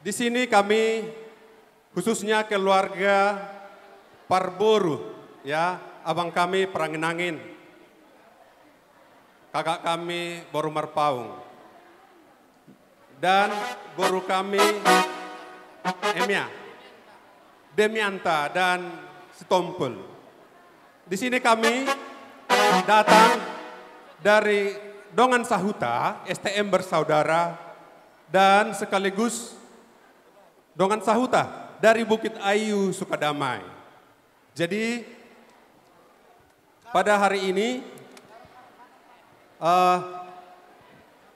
Di sini kami khususnya keluarga Parboru, ya, abang kami Prangenangin, kakak kami Boru Marpaung, dan guru kami Emia, Demianta dan Sitompul. Di sini kami datang dari Dongan Sahuta, STM Bersaudara, dan sekaligus Dongan Sahuta dari Bukit Ayu Sukadamai. Jadi pada hari ini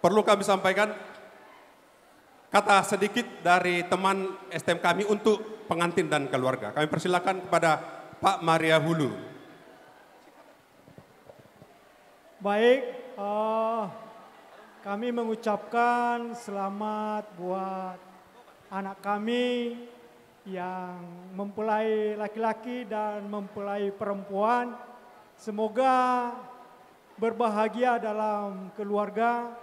perlu kami sampaikan kata sedikit dari teman STM kami untuk pengantin dan keluarga. Kami persilakan kepada Pak Maria Hulu. Baik, kami mengucapkan selamat buat anak kami yang mempelai laki-laki dan mempelai perempuan. Semoga berbahagia dalam keluarga,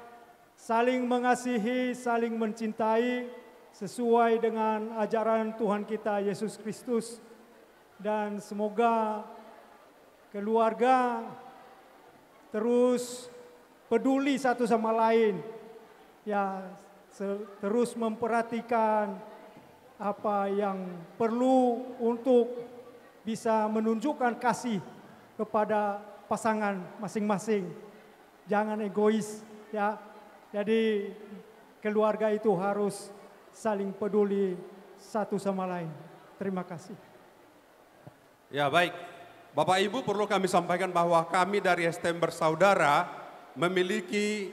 saling mengasihi, saling mencintai sesuai dengan ajaran Tuhan kita Yesus Kristus. Dan semoga keluarga terus peduli satu sama lain, ya, terus memperhatikan apa yang perlu untuk bisa menunjukkan kasih kepada pasangan masing-masing. Jangan egois, ya. Jadi keluarga itu harus saling peduli satu sama lain. Terima kasih. Ya, baik. Bapak Ibu, perlu kami sampaikan bahwa kami dari STM Bersaudara memiliki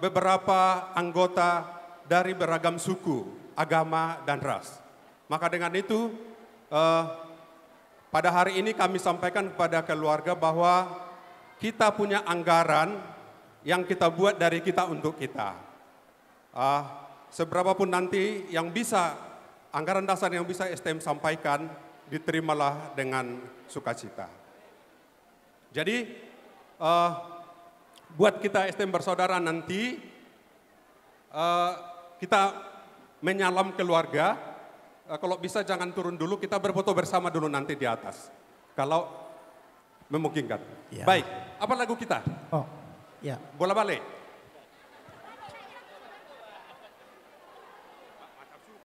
beberapa anggota dari beragam suku, agama, dan ras. Maka dengan itu, pada hari ini kami sampaikan kepada keluarga bahwa kita punya anggaran yang kita buat dari kita untuk kita. Seberapapun nanti yang bisa, anggaran dasar yang bisa STM sampaikan, diterimalah dengan sukacita. Jadi, buat kita STM Bersaudara nanti, kita menyalam keluarga, kalau bisa jangan turun dulu, kita berfoto bersama dulu nanti di atas. Kalau memungkinkan. Ya. Baik, apa lagu kita? Oh, ya. Bola balik.